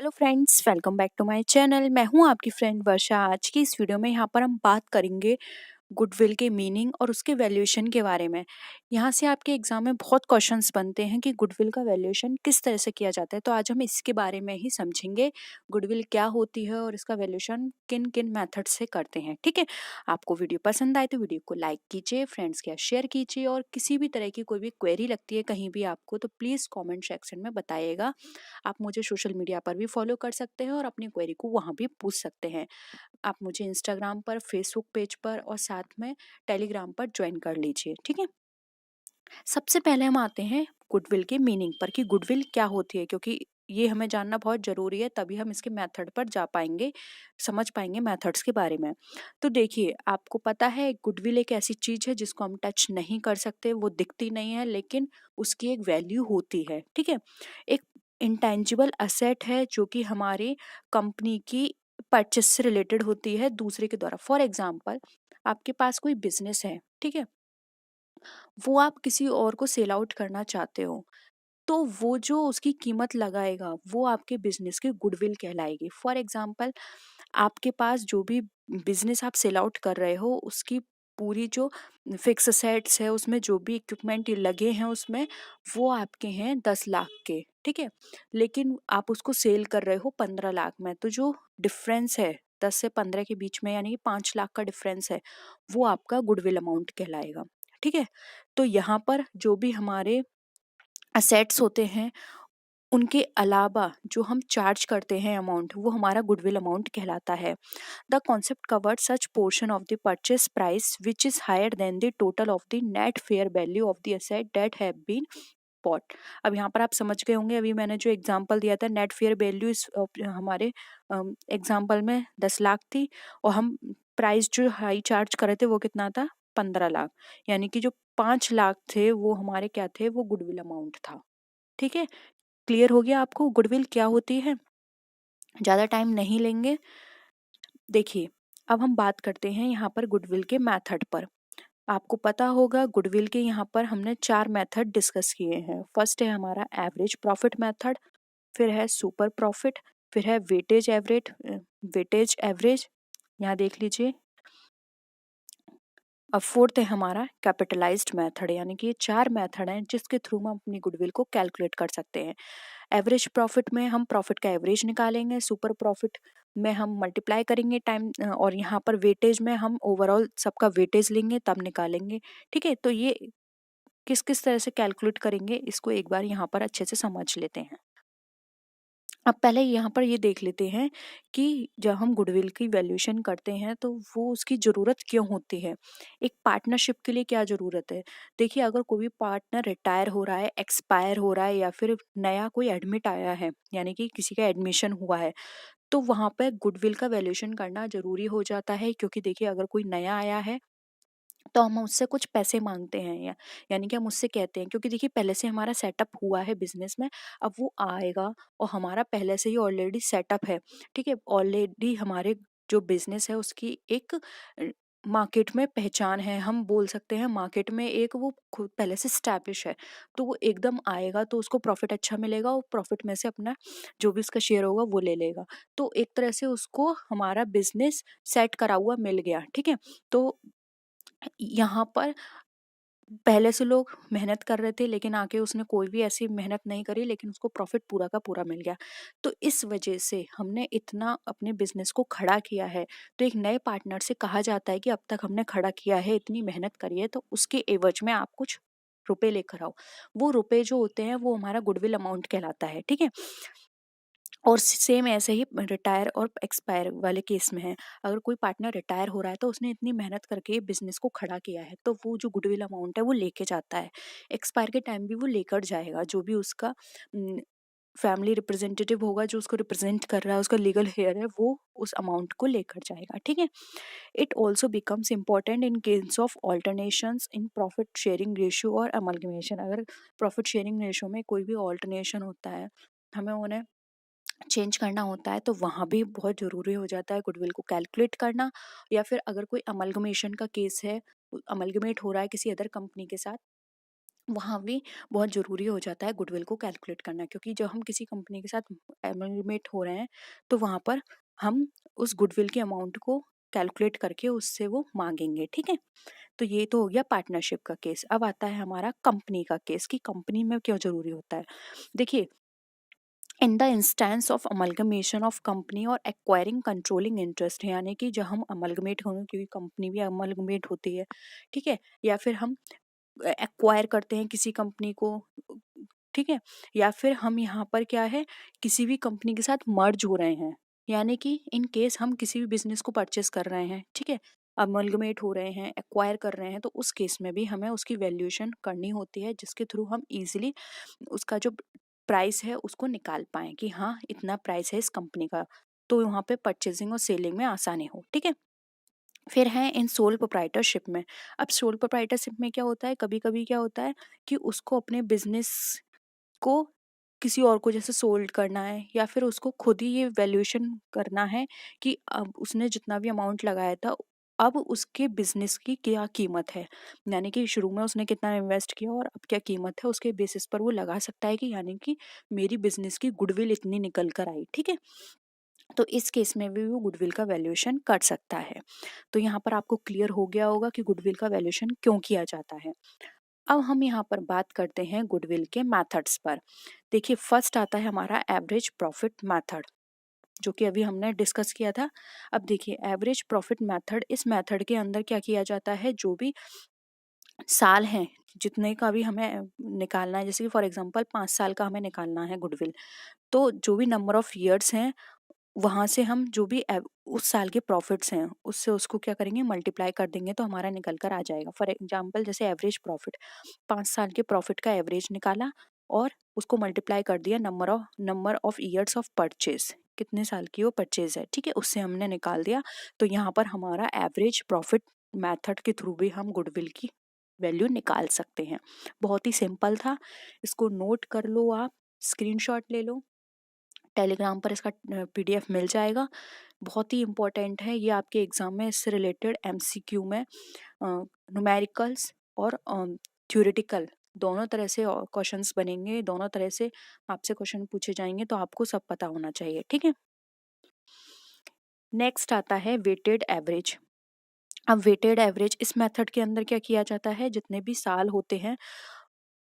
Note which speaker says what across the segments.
Speaker 1: Hello friends, welcome back to my channel. मैं हूं आपकी फ्रेंड वर्षा। आज की इस वीडियो में यहाँ पर हम बात करेंगे गुडविल के मीनिंग और उसके वैल्यूएशन के बारे में। यहाँ से आपके एग्जाम में बहुत क्वेश्चंस बनते हैं कि गुडविल का वैल्यूएशन किस तरह से किया जाता है, तो आज हम इसके बारे में ही समझेंगे। गुडविल क्या होती है और इसका वैल्यूएशन किन किन मेथड से करते हैं। ठीक है, आपको वीडियो पसंद आए तो वीडियो को लाइक कीजिए, फ्रेंड्स के साथ शेयर कीजिए, और किसी भी तरह की कोई भी क्वेरी लगती है कहीं भी आपको तो प्लीज़ कॉमेंट सेक्शन में बताइएगा। आप मुझे सोशल मीडिया पर भी फॉलो कर सकते हैं और अपनी क्वेरी को वहाँ भी पूछ सकते हैं। आप मुझे इंस्टाग्राम पर, फेसबुक पेज पर और साथ में टेलीग्राम पर ज्वाइन कर लीजिए। ठीक है, सबसे पहले हम आते हैं गुडविल के मीनिंग पर कि गुडविल क्या होती है, क्योंकि ये हमें जानना बहुत ज़रूरी है, तभी हम इसके मेथड पर जा पाएंगे, समझ पाएंगे मेथड्स के बारे में। तो देखिए, आपको पता है गुडविल एक ऐसी चीज़ है जिसको हम टच नहीं कर सकते, वो दिखती नहीं है, लेकिन उसकी एक वैल्यू होती है। ठीक है, एक इंटेंजिबल असेट है जो कि हमारी कंपनी की परचेस से रिलेटेड होती है दूसरे के द्वारा। फॉर एग्जाम्पल, आपके पास कोई बिजनेस है, ठीक है, वो आप किसी और को सेल आउट करना चाहते हो, तो वो जो उसकी कीमत लगाएगा वो आपके बिजनेस की गुडविल कहलाएगी। फॉर एग्जाम्पल, आपके पास जो भी बिजनेस आप सेल आउट कर रहे हो उसकी पूरी जो फिक्स असेट्स है, उसमें जो भी इक्विपमेंट लगे हैं उसमें, वो आपके हैं 10 लाख के। ठीक है, लेकिन आप उसको सेल कर रहे हो 15 लाख में, तो जो डिफरेंस है 10 से 15 के बीच में, यानी कि 5 लाख का डिफरेंस है, वो आपका गुडविल अमाउंट कहलाएगा। ठीक है, तो यहाँ पर जो भी हमारे असेट्स होते हैं उनके अलावा जो हम चार्ज करते हैं अमाउंट, वो हमारा गुडविल अमाउंट कहलाता है। The concept covered such portion of the purchase price which is higher than the total of the net fair value of the asset that have been bought. अब यहाँ पर आप समझ गए होंगे, अभी मैंने जो एग्जांपल दिया था, नेट फेयर वैल्यू इस हमारे एग्जांपल में 10 लाख थी, और हम प्राइस जो हाई चार्ज कर रहे थे वो कितना था, 15 लाख। यानी कि जो 5 लाख थे वो हमारे क्या थे, वो गुडविल अमाउंट था। ठीक है, क्लियर हो गया आपको गुडविल क्या होती है। ज़्यादा टाइम नहीं लेंगे। देखिए, अब हम बात करते हैं यहाँ पर गुडविल के मेथड पर। आपको पता होगा गुडविल के यहाँ पर हमने 4 मेथड डिस्कस किए हैं। फर्स्ट है हमारा एवरेज प्रॉफिट मेथड, फिर है सुपर प्रॉफिट, फिर है वेटेज एवरेज, यहाँ देख लीजिए। अब फोर्थ है हमारा कैपिटलाइज्ड मेथड, यानी कि ये 4 मेथड हैं जिसके थ्रू हम अपनी गुडविल को कैलकुलेट कर सकते हैं। एवरेज प्रॉफिट में हम प्रॉफिट का एवरेज निकालेंगे, सुपर प्रॉफिट में हम मल्टीप्लाई करेंगे टाइम, और यहाँ पर वेटेज में हम ओवरऑल सबका वेटेज लेंगे तब निकालेंगे। ठीक है, तो ये किस किस तरह से कैलकुलेट करेंगे इसको एक बार यहाँ पर अच्छे से समझ लेते हैं। अब पहले यहाँ पर ये देख लेते हैं कि जब हम गुडविल की वैल्यूएशन करते हैं तो वो उसकी ज़रूरत क्यों होती है, एक पार्टनरशिप के लिए क्या ज़रूरत है। देखिए, अगर कोई भी पार्टनर रिटायर हो रहा है, एक्सपायर हो रहा है, या फिर नया कोई एडमिट आया है, यानी कि किसी का एडमिशन हुआ है, तो वहाँ पर गुडविल का वैल्यूएशन करना ज़रूरी हो जाता है। क्योंकि देखिए, अगर कोई नया आया है तो हम उससे कुछ पैसे मांगते हैं, या यानी कि हम उससे कहते हैं, क्योंकि देखिए पहले से हमारा सेटअप हुआ है बिजनेस में। अब वो आएगा और हमारा पहले से ही ऑलरेडी सेटअप है। ठीक है, ऑलरेडी हमारे जो बिजनेस है उसकी एक मार्केट में पहचान है, हम बोल सकते हैं मार्केट में एक वो खुद पहले से स्टैब्लिश है। तो वो एकदम आएगा तो उसको प्रॉफिट अच्छा मिलेगा, और प्रॉफिट में से अपना जो भी उसका शेयर होगा वो ले लेगा। तो एक तरह से उसको हमारा बिजनेस सेट करा हुआ मिल गया। ठीक है, तो यहाँ पर पहले से लोग मेहनत कर रहे थे, लेकिन आके उसने कोई भी ऐसी मेहनत नहीं करी, लेकिन उसको प्रॉफिट पूरा का पूरा मिल गया। तो इस वजह से हमने इतना अपने बिजनेस को खड़ा किया है, तो एक नए पार्टनर से कहा जाता है कि अब तक हमने खड़ा किया है, इतनी मेहनत करी है, तो उसके एवज में आप कुछ रुपए लेकर आओ। वो रुपए जो होते हैं वो हमारा गुडविल अमाउंट कहलाता है। ठीक है, और सेम ऐसे ही रिटायर और एक्सपायर वाले केस में है। अगर कोई पार्टनर रिटायर हो रहा है तो उसने इतनी मेहनत करके बिजनेस को खड़ा किया है, तो वो जो गुडविल अमाउंट है वो लेके जाता है। एक्सपायर के टाइम भी वो लेकर जाएगा, जो भी उसका फैमिली रिप्रेजेंटेटिव होगा जो उसको रिप्रेजेंट कर रहा है, उसका लीगल हेयर है, वो उस अमाउंट को लेकर जाएगा। ठीक है, it also becomes important in case of alternations in profit sharing ratio और अमलगमेशन। अगर प्रॉफिट शेयरिंग रेशियो में कोई भी ऑल्टरनेशन होता है, हमें उन्हें चेंज करना होता है, तो वहाँ भी बहुत ज़रूरी हो जाता है गुडविल को कैलकुलेट करना। या फिर अगर कोई अमलगमेशन का केस है, अमलगमेट हो रहा है किसी अदर कंपनी के साथ, वहाँ भी बहुत ज़रूरी हो जाता है गुडविल को कैलकुलेट करना, क्योंकि जब हम किसी कंपनी के साथ एमलगमेट हो रहे हैं तो वहाँ पर हम उस गुडविल के अमाउंट को कैलकुलेट करके उससे वो मांगेंगे, ठीक है। तो ये तो हो गया पार्टनरशिप का केस। अब आता है हमारा कंपनी का केस कि कंपनी में क्यों ज़रूरी होता है। देखिए, in the instance of amalgamation of company और एक्वायरिंग कंट्रोलिंग इंटरेस्ट, यानी कि जब हम अमलगमेट होंगे, क्योंकि कंपनी भी अमलगमेट होती है, ठीक है, या फिर हम एक्वायर करते हैं किसी कंपनी को, ठीक है, या फिर हम यहाँ पर क्या है, किसी भी कंपनी के साथ मर्ज हो रहे हैं, यानी कि इन केस हम किसी भी बिजनेस को परचेस कर रहे हैं, ठीक है, अमलगमेट हो रहे हैं, एक्वायर कर रहे हैं, तो उस केस में भी हमें उसकी वैल्यूएशन करनी होती है, जिसके थ्रू हम इजीली उसका जो प्राइस है उसको निकाल पाएं कि हाँ इतना प्राइस है इस कंपनी का, तो वहाँ पे परचेसिंग और सेलिंग में आसानी हो, ठीक है। फिर है इन सोल प्रोप्राइटरशिप में। अब सोल प्रोप्राइटरशिप में क्या होता है, कभी कभी क्या होता है कि उसको अपने बिजनेस को किसी और को जैसे सोल्ड करना है, या फिर उसको खुद ही ये वैल्यूएशन करना है कि अब उसने जितना भी अमाउंट लगाया था, अब उसके बिजनेस की क्या कीमत है, यानी कि शुरू में उसने कितना इन्वेस्ट किया और अब क्या कीमत है, उसके बेसिस पर वो लगा सकता है कि यानी कि मेरी बिजनेस की गुडविल इतनी निकल कर आई, ठीक है। तो इस केस में भी वो गुडविल का वैल्यूएशन कर सकता है। तो यहाँ पर आपको क्लियर हो गया होगा कि गुडविल का वैल्यूएशन क्यों किया जाता है। अब हम यहाँ पर बात करते हैं गुडविल के मेथड्स पर। देखिए, फर्स्ट आता है हमारा एवरेज प्रॉफिट मेथड, जो कि अभी हमने डिस्कस किया था। अब देखिए, एवरेज प्रॉफिट मेथड, इस मेथड के अंदर क्या किया जाता है, जो भी साल हैं जितने का भी हमें निकालना है, जैसे कि फॉर एग्जांपल 5 साल का हमें निकालना है गुडविल, तो जो भी नंबर ऑफ ईयर्स हैं वहाँ से हम जो भी उस साल के प्रॉफिट्स हैं उससे उसको क्या करेंगे, मल्टीप्लाई कर देंगे, तो हमारा निकल कर आ जाएगा। फॉर एग्जांपल जैसे एवरेज प्रॉफिट, 5 साल के प्रॉफिट का एवरेज निकाला और उसको मल्टीप्लाई कर दिया number of years of purchase, कितने साल की वो परचेज है, ठीक है, उससे हमने निकाल दिया। तो यहाँ पर हमारा एवरेज प्रॉफिट मैथड के थ्रू भी हम गुडविल की वैल्यू निकाल सकते हैं। बहुत ही सिंपल था, इसको नोट कर लो, आप स्क्रीनशॉट ले लो, टेलीग्राम पर इसका पीडीएफ मिल जाएगा। बहुत ही इम्पोर्टेंट है ये आपके एग्जाम में, इससे रिलेटेड एमसीक्यू में न्यूमेरिकल्स और थ्योरेटिकल दोनों तरह से क्वेश्चंस बनेंगे, दोनों तरह से आपसे क्वेश्चन पूछे जाएंगे, तो आपको सब पता होना चाहिए, ठीक है। नेक्स्ट आता है वेटेड एवरेज। अब वेटेड एवरेज, इस मेथड के अंदर क्या किया जाता है, जितने भी साल होते हैं,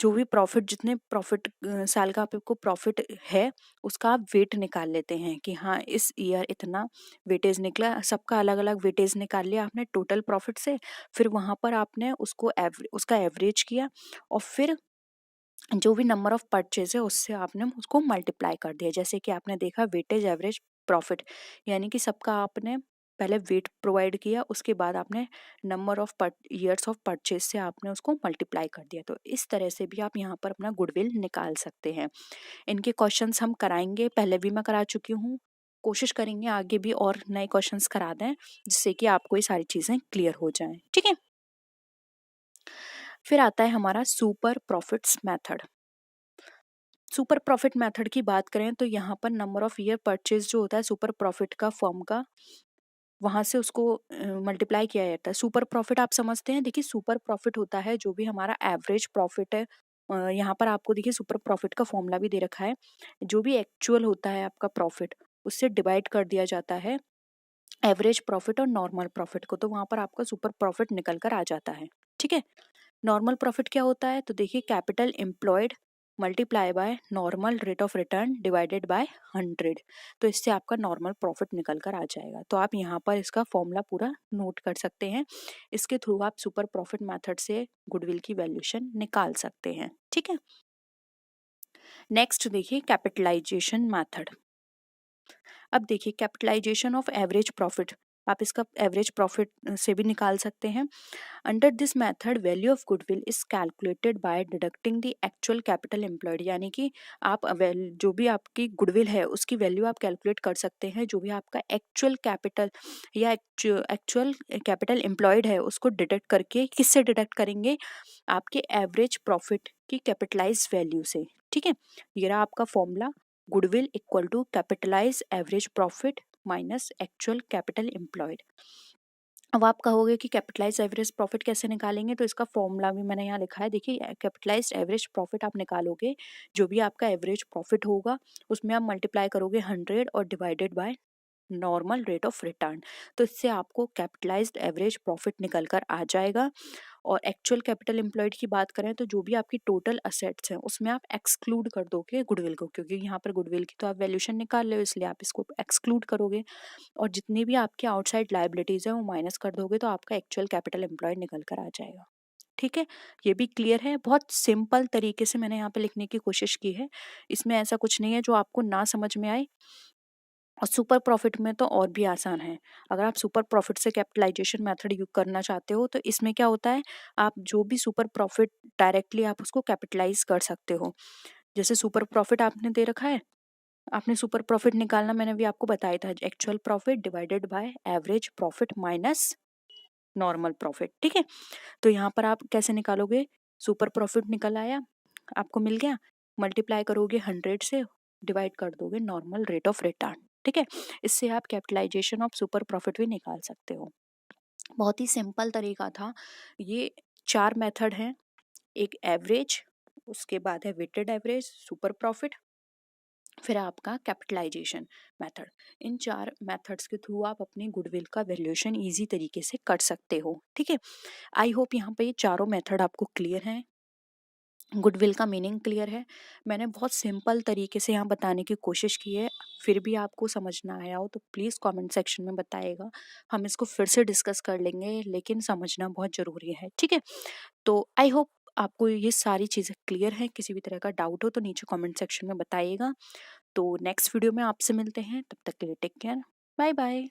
Speaker 1: जो भी प्रॉफिट, जितने प्रॉफिट साल का आपको प्रॉफिट है, उसका आप वेट निकाल लेते हैं कि हाँ इस ईयर इतना वेटेज निकला, सबका अलग अलग वेटेज निकाल लिया आपने टोटल प्रॉफिट से, फिर वहाँ पर आपने उसको उसका एवरेज किया, और फिर जो भी नंबर ऑफ परचेज है उससे आपने उसको मल्टीप्लाई कर दिया। जैसे कि आपने देखा वेटेज एवरेज प्रॉफिट, यानी कि सबका आपने पहले वेट प्रोवाइड किया, उसके बाद आपने number of years of purchase से आपने उसको मल्टीप्लाई कर दिया। तो इस तरह से भी आप यहाँ पर अपना गुडविल निकाल सकते हैं। इनके क्वेश्चंस हम कराएंगे, पहले भी मैं करा चुकी हूँ, कोशिश करेंगे आगे भी और नए क्वेश्चंस करा दें, जिससे कि आपको ये सारी चीज़ें क्लियर हो जाएं, ठीक है। फिर आता है हमारा super profits method. Super profit method की बात करें तो यहाँ पर नंबर ऑफ ईयर परचेज जो होता है सुपर प्रॉफिट का फर्म का, वहाँ से उसको मल्टीप्लाई किया जाता है। सुपर प्रॉफिट आप समझते हैं, देखिए सुपर प्रॉफिट होता है जो भी हमारा एवरेज प्रॉफिट है। यहाँ पर आपको देखिए सुपर प्रॉफिट का फॉर्मूला भी दे रखा है, जो भी एक्चुअल होता है आपका प्रॉफिट, उससे डिवाइड कर दिया जाता है एवरेज प्रॉफिट और नॉर्मल प्रॉफिट को, तो वहाँ पर आपका सुपर प्रॉफिट निकल कर आ जाता है, ठीक है। नॉर्मल प्रॉफिट क्या होता है, तो देखिए capital employed multiply by normal rate of return divided by 100, तो इससे आपका नॉर्मल प्रॉफिट निकल कर आ जाएगा। तो आप यहाँ पर इसका फॉर्मूला पूरा नोट कर सकते हैं, इसके थ्रू आप सुपर प्रॉफिट मेथड से गुडविल की वैल्यूएशन निकाल सकते हैं, ठीक है। नेक्स्ट देखिए कैपिटलाइजेशन मेथड। अब देखिए कैपिटलाइजेशन ऑफ एवरेज प्रॉफिट, आप इसका एवरेज प्रॉफिट से भी निकाल सकते हैं। Under this method value of goodwill is calculated by deducting the actual capital employed, यानी कि आप जो भी आपकी गुडविल है उसकी वैल्यू आप कैलकुलेट कर सकते हैं, जो भी आपका एक्चुअल कैपिटल या एक्चुअल कैपिटल एम्प्लॉयड है उसको डिडक्ट करके, किससे डिडक्ट करेंगे, आपके एवरेज प्रॉफिट की कैपिटलाइज वैल्यू से, ठीक है। ये रहा आपका formula, goodwill equal to capitalise average profit minus actual capital employed. अब आप कहोगे कि कैपिटलाइज्ड एवरेज प्रॉफिट कैसे निकालेंगे, तो इसका फॉर्मूला भी मैंने यहाँ लिखा है। देखिए, कैपिटलाइज्ड एवरेज प्रॉफिट आप निकालोगे, जो भी आपका एवरेज प्रॉफिट होगा उसमें आप मल्टीप्लाई करोगे 100 और divided by normal rate of return, तो इससे आपको कैपिटलाइज्ड एवरेज प्रॉफिट निकल कर आ जाएगा। और एक्चुअल कैपिटल एम्प्लॉयड की बात करें तो जो भी आपकी टोटल असेट्स हैं उसमें आप एक्सक्लूड कर दोगे गुडविल को, क्योंकि यहाँ पर गुडविल की तो आप वैल्यूएशन निकाल रहे हो, इसलिए आप इसको एक्सक्लूड करोगे। और जितनी भी आपके आउटसाइड लायबिलिटीज़ हैं वो माइनस कर दोगे, तो आपका एक्चुअल कैपिटल एम्प्लॉयड निकल कर आ जाएगा। ठीक है, ये भी क्लियर है। बहुत सिंपल तरीके से मैंने यहाँ पे लिखने की कोशिश की है, इसमें ऐसा कुछ नहीं है जो आपको ना समझ में आए। और सुपर प्रॉफिट में तो और भी आसान है। अगर आप सुपर प्रॉफिट से कैपिटलाइजेशन मेथड यूज करना चाहते हो तो इसमें क्या होता है, आप जो भी सुपर प्रॉफिट डायरेक्टली आप उसको कैपिटलाइज कर सकते हो। जैसे सुपर प्रॉफिट आपने दे रखा है, आपने सुपर प्रॉफिट निकालना मैंने भी आपको बताया था, actual profit divided by average profit minus normal profit. ठीक है, तो यहाँ पर आप कैसे निकालोगे, सुपर प्रॉफिट निकल आया, आपको मिल गया, मल्टीप्लाई करोगे 100 से, डिवाइड कर दोगे नॉर्मल रेट ऑफ रिटर्न। ठीक है, इससे आप कैपिटलाइजेशन ऑफ सुपर प्रॉफिट भी निकाल सकते हो। बहुत ही सिंपल तरीका था ये। 4 मेथड हैं, एक एवरेज, उसके बाद है वेटेड एवरेज, सुपर प्रॉफिट, फिर आपका कैपिटलाइजेशन मेथड। इन 4 मेथड्स के थ्रू आप अपनी गुडविल का वैल्यूएशन इजी तरीके से कर सकते हो। ठीक है, आई होप यहाँ पे ये चारों मेथड आपको क्लियर हैं, गुडविल का मीनिंग क्लियर है। मैंने बहुत सिंपल तरीके से यहाँ बताने की कोशिश की है, फिर भी आपको समझ ना आया हो तो प्लीज़ कमेंट सेक्शन में बताइएगा, हम इसको फिर से डिस्कस कर लेंगे, लेकिन समझना बहुत ज़रूरी है। ठीक है, तो आई होप आपको ये सारी चीज़ें क्लियर हैं। किसी भी तरह का डाउट हो तो नीचे कमेंट सेक्शन में बताइएगा। तो नेक्स्ट वीडियो में आपसे मिलते हैं, तब तक के लिए टेक केयर, बाय बाय।